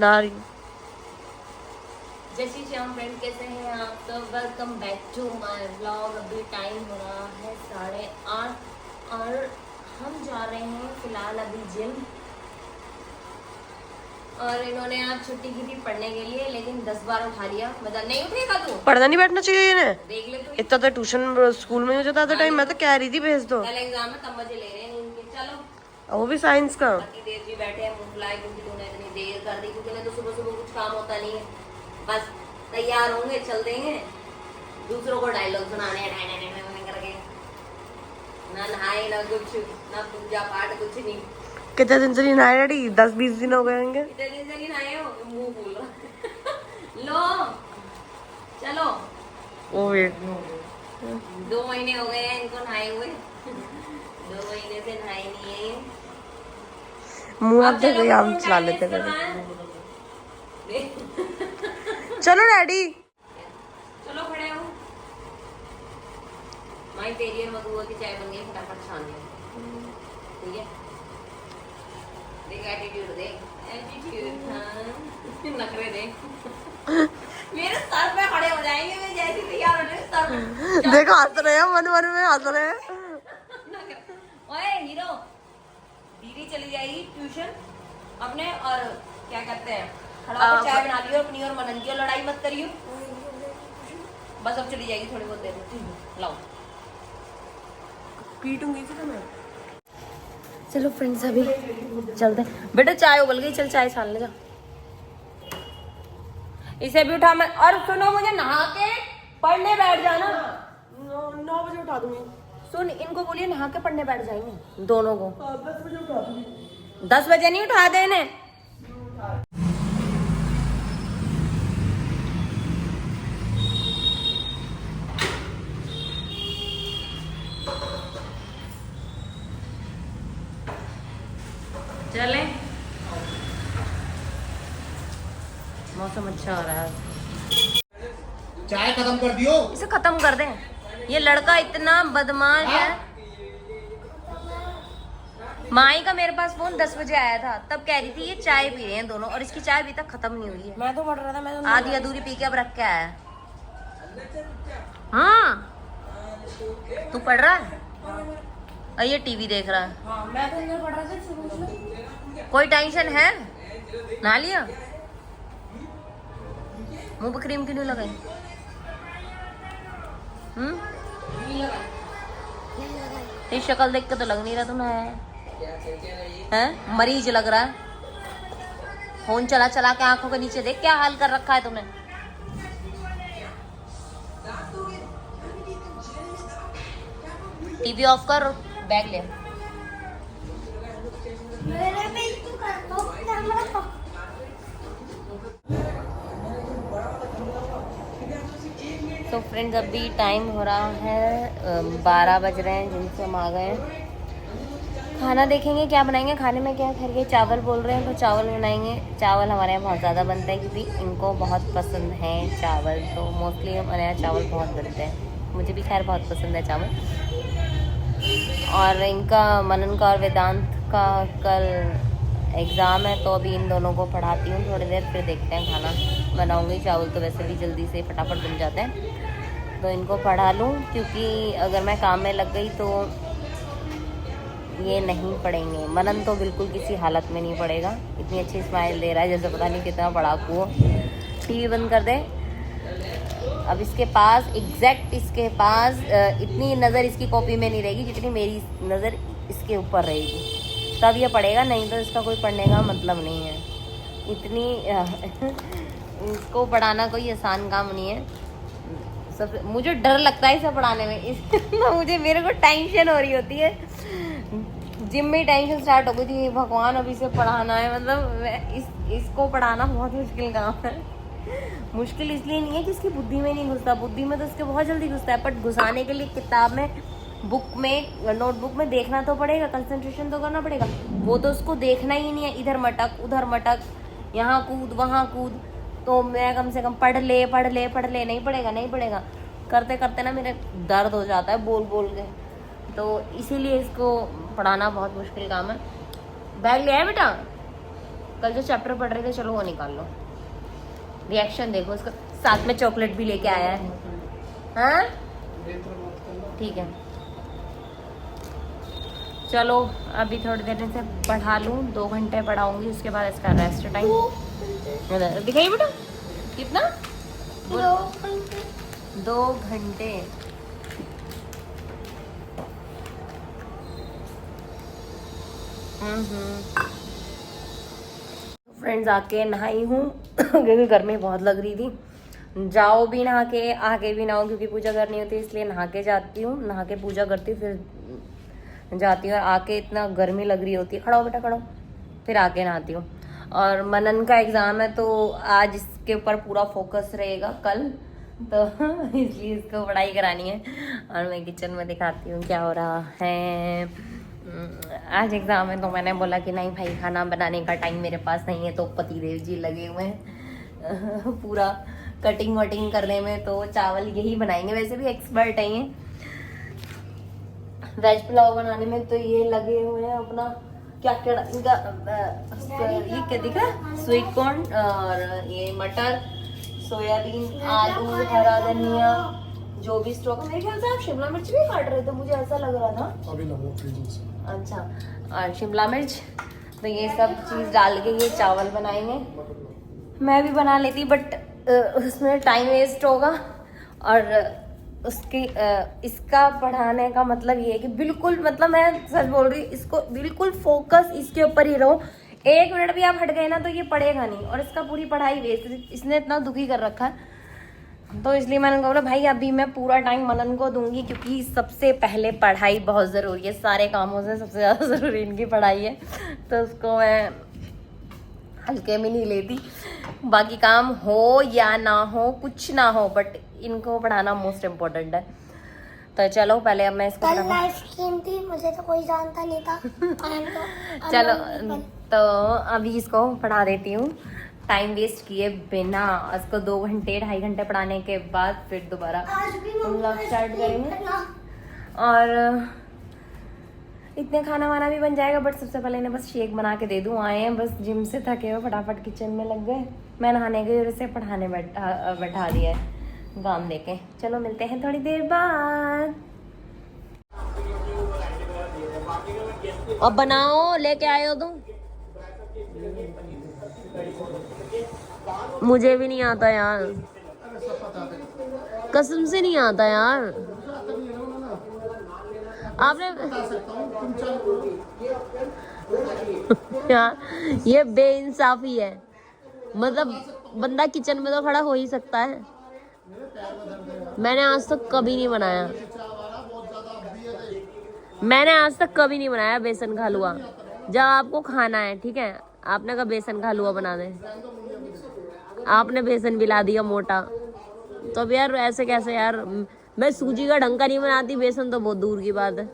बना रही हूँ। जय श्री श्याम फ्रेंड, कैसे हैं आप सब? Welcome back to my vlog. अभी टाइम हो रहा है 8:30 और हम जा रहे हैं फिलहाल अभी जिम। और इन्होंने आज छुट्टी की थी पढ़ने के लिए, लेकिन 10 बार उठा लिया। मतलब नहीं उठेगा तू, पढ़ना नहीं बैठना चाहिए इन्हें। देख ले तू, इतना तो ट्यूशन स्कूल में हो जाता था टाइम। मैं तो कह रही थी भेज दो। कल एग्जाम है तब मजे ले रहे हैं इनके। चलो वो भी साइंस का। इतनी देर भी बैठे हैं मुंह फुलाए, क्योंकि तूने इतनी देर कर दी। क्योंकि मैं तो सुबह सुबह कुछ काम होता नहीं है, बस तैयार होंगे चल देंगे, दूसरों को डायलॉग सुनाने करके। ना नहाए ना कुछ, ना पूजा पाठ, कुछ नहीं। कितने दिन से नहीं नहाए डैडी? 10-20 दिन हो गए होंगे। कितने दिन से नहीं नहाए हो? मुंह फूल रहा। लो चलो, वो वेट 2 महीने हो गए हैं इनको नहाए हुए। 2 महीने से नहाए नहीं है। मुंह अब अब देखो, चलो यहाँ कौन चला टाइम लेते वेस्ट डैडी। करना है? चलो डैडी। चलो खड़े हो। माई तेरी और मधुआ की चाय बन गई, फटाफट छान ले। ठीक है, देख एटीट्यूड, देख एटीट्यूड। हाँ नखरे देख। मेरे सर पे खड़े हो जाएंगे, मैं जैसे तैयार हो जाए सर पे। देखो हंस रहे हैं, मन मन में हंस रहे हैं। ओए हीरो, दीदी चली जाएगी ट्यूशन अपने, और क्या कहते हैं, खड़ा होकर चाय बना लियो अपनी और मनन की, और लड़ाई मत करियो बस। अब चली जाएगी थोड़ी बहुत देर में। ठीक है, लाओ पीटूंगी तो मैं। चलो फ्रेंड्स अभी चलते हैं। बेटा चाय उबल गई, चल चाय छान ले जा। इसे भी उठा। मैं और सुनो, मुझे नहा के पढ़ने बैठ जाना। 9 बजे उठा दूंगी। सुन, इनको बोलिए नहा के पढ़ने बैठ जाएंगे दोनों को। 10 बजे उठा दूंगी। 10 बजे नहीं उठा देने। चले, मौसम अच्छा हो रहा है। चाय खत्म कर दियो। इसे खत्म कर दें। ये लड़का इतना बदमाश है। माई का मेरे पास फोन 10 बजे आया था, तब कह रही थी ये चाय पी रहे हैं दोनों, और इसकी चाय अभी तक खत्म नहीं हुई है। मैं तो पढ़ रहा था। मैं तो आधी अधूरी पी के अब रख के आया। हाँ तू पढ़ रहा है और ये टीवी देख रहा है। हाँ, मैं तो अंदर पढ़ रहा था शुरू से। कोई टेंशन है? ना लिया? मुंह पे क्रीम क्यों नहीं लगाई? ये शक्ल देख के तो लग नहीं रहा तू है मरीज लग रहा है। फोन चला चला के आंखों के नीचे देख क्या हाल कर रखा है तूने। टीवी ऑफ कर, बैग ले। तो फ्रेंड्स अभी टाइम हो रहा है 12 बज रहे हैं, जिनसे हम आ गए हैं। खाना देखेंगे क्या बनाएंगे। खाने में क्या खैर ये चावल बोल रहे हैं, तो चावल बनाएंगे। चावल हमारे यहाँ बहुत ज़्यादा बनता है, क्योंकि इनको बहुत पसंद है चावल। तो मोस्टली हमारे यहाँ चावल बहुत बनते हैं। मुझे भी खैर बहुत पसंद है चावल। और इनका मनन का और वेदांत का कल एग्ज़ाम है, तो अभी इन दोनों को पढ़ाती हूँ थोड़ी देर, फिर देखते हैं खाना बनाऊँगी। चावल तो वैसे भी जल्दी से फटाफट बन जाते हैं, तो इनको पढ़ा लूँ, क्योंकि अगर मैं काम में लग गई तो ये नहीं पढ़ेंगे। मनन तो बिल्कुल किसी हालत में नहीं पढ़ेगा। इतनी अच्छी स्माइल दे रहा है जैसे पता नहीं कितना पढ़ाकू हो। टीवी बंद कर दे। अब इसके पास इसके पास इतनी नज़र इसकी कॉपी में नहीं रहेगी जितनी मेरी नज़र इसके ऊपर रहेगी, तब ये पढ़ेगा। नहीं तो इसका कोई पढ़ने का मतलब नहीं है। इतनी इसको पढ़ाना कोई आसान काम नहीं है। सब मुझे डर लगता है इसे पढ़ाने में। मुझे मेरे को टेंशन हो रही होती है। जिम में टेंशन स्टार्ट हो गई थी, भगवान अभी से पढ़ाना है। मतलब इसको पढ़ाना बहुत मुश्किल काम है। मुश्किल इसलिए नहीं है कि इसकी बुद्धि में नहीं घुसता, बुद्धि में तो इसके बहुत जल्दी घुसता है, बट घुसाने के लिए किताब में, बुक में, नोटबुक में देखना तो पड़ेगा, कंसंट्रेशन तो करना पड़ेगा। वो तो उसको देखना ही नहीं है, इधर मटक उधर मटक, यहाँ कूद वहाँ कूद। तो मैं कम से कम पढ़ ले, नहीं पढ़ेगा करते करते ना मेरा दर्द हो जाता है बोल बोल के। तो इसीलिए इसको पढ़ाना बहुत मुश्किल काम है। बैग ले आए बेटा? कल जो चैप्टर पढ़ रहे थे चलो वो निकाल लो। रिएक्शन देखो उसका, साथ में चॉकलेट भी लेके आया है। हाँ ठीक है चलो अभी थोड़ी देर से पढ़ा लूँ, 2 घंटे पढ़ाऊंगी, उसके बाद इसका रेस्ट टाइम। दिखाइए बेटा कितना, 2 घंटे। फ्रेंड्स आके नहाई हूँ क्योंकि गर्मी बहुत लग रही थी। जाओ भी नहा के, आके भी नहाओ क्योंकि पूजा करनी होती है, इसलिए नहा के जाती हूँ, नहा के पूजा करती हूँ, फिर जाती हूँ। और आके इतना गर्मी लग रही होती है, खड़ा हो बेटा खड़ा हो, फिर आके नहाती हूँ। और मनन का एग्ज़ाम है तो आज इसके ऊपर पूरा फोकस रहेगा कल, तो इसलिए इसको पढ़ाई करानी है। और मैं किचन में दिखाती हूँ क्या हो रहा है। आज एग्ज़ाम है तो मैंने बोला कि नहीं भाई खाना बनाने का टाइम मेरे पास नहीं है, तो पतिदेव जी लगे हुए हैं पूरा कटिंग वटिंग करने में, तो चावल यही बनाएंगे। वैसे भी एक्सपर्ट है ये वेज पुलाव बनाने में, तो ये लगे हुए हैं अपना क्या क्या इनका ये क्या दिख रहा है, स्वीट कॉर्न और ये मटर, सोयाबीन, आलू, हरा धनिया, जो भी स्टॉक। मेरे ख्याल से आप शिमला मिर्च भी काट रहे थे, मुझे ऐसा लग रहा था अभी ना फ्रीज। अच्छा, और शिमला मिर्च, तो ये सब चीज़ डाल के ये चावल बनाएंगे। मैं भी बना लेती बट उसमें टाइम वेस्ट होगा। और उसके इसका पढ़ाने का मतलब ये है कि बिल्कुल, मतलब मैं सच बोल रही हूँ, इसको बिल्कुल फोकस इसके ऊपर ही रहो। 1 मिनट भी आप हट गए ना तो ये पढ़ेगा नहीं, और इसका पूरी पढ़ाई वेस्ट। इसने इतना दुखी कर रखा है, तो इसलिए मैंने बोला भाई अभी मैं पूरा टाइम मनन को दूंगी, क्योंकि सबसे पहले पढ़ाई बहुत ज़रूरी है। सारे कामों से सबसे ज़्यादा ज़रूरी इनकी पढ़ाई है, तो उसको मैं हल्के में नहीं लेती। बाकी काम हो या ना हो, कुछ ना हो, बट इनको पढ़ाना मोस्ट इम्पोर्टेंट है। तो चलो पहले अब मैं इसको कल लाइव स्ट्रीम थी, मुझे तो कोई जानता नहीं था। चलो तो अभी इसको पढ़ा देती हूँ टाइम वेस्ट किए बिना। इसको 2 घंटे 2.5 घंटे पढ़ाने के बाद फिर दोबारा हम लोग स्टार्ट करेंगे, और इतने खाना वाना भी बन जाएगा। बट सबसे पहले इन्हें बस शेक बना के दे दूँ। आए हैं बस जिम से थके हुए, फटाफट किचन में लग गए। मैं नहाने की वजह से पढ़ाने बैठा दिया है काम देके। चलो मिलते हैं थोड़ी देर बाद। अब बनाओ, लेके आए हो तुम? मुझे भी नहीं आता यार, कसम से नहीं आता यार। आपने यार ये बेइंसाफी है। मतलब बंदा किचन में तो खड़ा हो ही सकता है। मैंने आज तक कभी नहीं बनाया, मैंने आज तक कभी नहीं बनाया बेसन का हलवा। जब आपको खाना है, ठीक है, आपने कहा बेसन का हलवा बना दे, आपने बेसन भी ला दिया मोटा। तो अब यार ऐसे कैसे यार, मैं सूजी का ढंग का नहीं बनाती, बेसन तो बहुत दूर की बात है।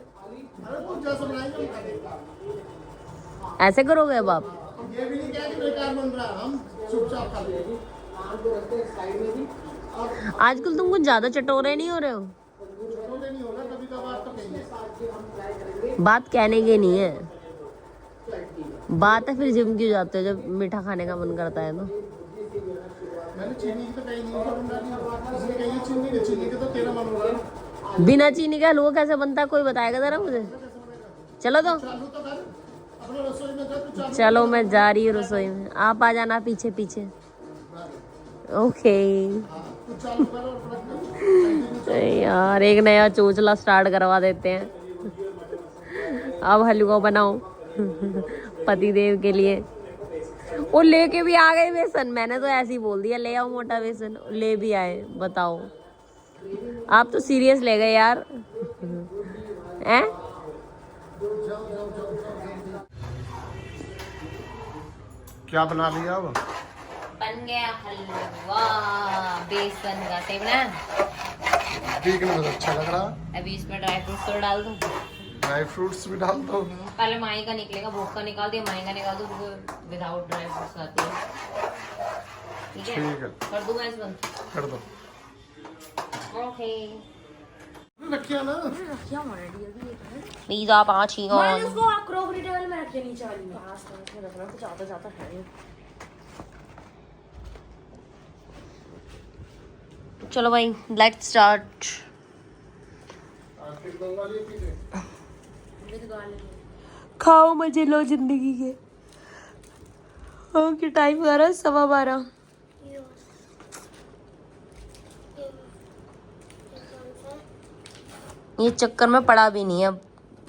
ऐसे करोगे अब आप? ये भी नहीं कहा कि बेकार बन रहा, हम चुपचाप खा लेंगे। आजकल तुम कुछ ज्यादा चटोरे नहीं हो रहे हो? चटोरे नहीं हो रहा, कभी कभार तो कहेंगे। बात कहने की नहीं है, बात है फिर जिम क्यों जाते हो जब मीठा खाने का मन करता है? तो मैंने चीनी की तो कहीं नहीं डाली, इसने कहीं चीनी के तो तेरा मन हो रहा है। बिना चीनी का हलवा कैसे बनता है, कोई बताएगा जरा मुझे? चलो तो चलो मैं जा रही हूँ रसोई में, आप आ जाना पीछे पीछे। ओके यार, एक नया चोचला स्टार्ट करवा देते हैं। अब हलवा बनाओ पतिदेव के लिए। वो लेके भी आ गए बेसन, मैंने तो ऐसे ही बोल दिया ले आओ मोटा बेसन, ले भी आए। बताओ, आप तो सीरियस ले गए यार हैं? क्या बना लिया अब? बन गया हलवा बेसन का। सही बना? देखने में अच्छा लग रहा। अभी इसमें ड्राई फ्रूट्स तो डाल दूं, ड्राई फ्रूट्स भी डाल दो। पहले माई का निकलेगा, भोग का निकाल दिया, माई का निकाल दो, विदाउट ड्राई फ्रूट्स आती है। ठीक है, ठीक है, कर दूं गैस बंद? कर दो। ओके रखिया ना क्या ऑलरेडी अभी एक है प्लीज आप आ छी मैंने उसको क्रॉकरी टेबल में रखे नीचे वाली में पास में रखना तो जाता जाता है नहीं। चलो भाई लेट्स स्टार्ट। आखिर दो वाली पीछे खाओ मजे लो जिंदगी के। ओके टाइम हो रहा है 12:15। ये चक्कर में पढ़ा भी नहीं है, अब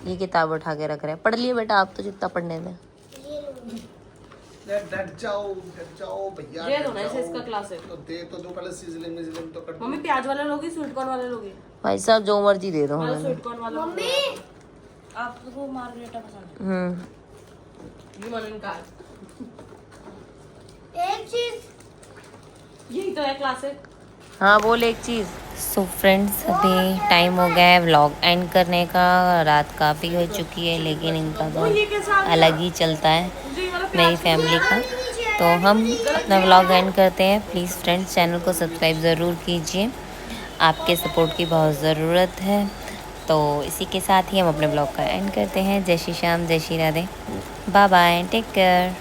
ये किताब उठा के रख रहे हैं। पढ़ लिए बेटा आप तो जितना पढ़ने में। डट जाओ भैया। दे दो ना इसे, इसका क्लास है तो दे तो दो, पहले सिजलिंग तो कर दो। मम्मी प्याज वाला लोगी स्वीट कॉर्न वाला लोगी? भाई साहब जो मर्जी दे दो मैं हमें। स्वीट कॉर्न वाला मम्मी आपको मार्गरेटा पसंद हम्म है? ये मन का एक चीज यही तो है क्लासिक। हाँ बोल एक चीज़। सो फ्रेंड्स अभी टाइम हो गया है व्लॉग एंड करने का। रात काफ़ी हो चुकी है लेकिन इनका तो अलग ही चलता है मेरी फैमिली का। तो हम अपना व्लॉग एंड करते हैं। प्लीज़ फ्रेंड्स चैनल को सब्सक्राइब ज़रूर कीजिए, आपके सपोर्ट की बहुत ज़रूरत है। तो इसी के साथ ही हम अपने ब्लॉग का एंड करते हैं। जय श्री श्याम, जय Shri Radhe, bye bye, take care.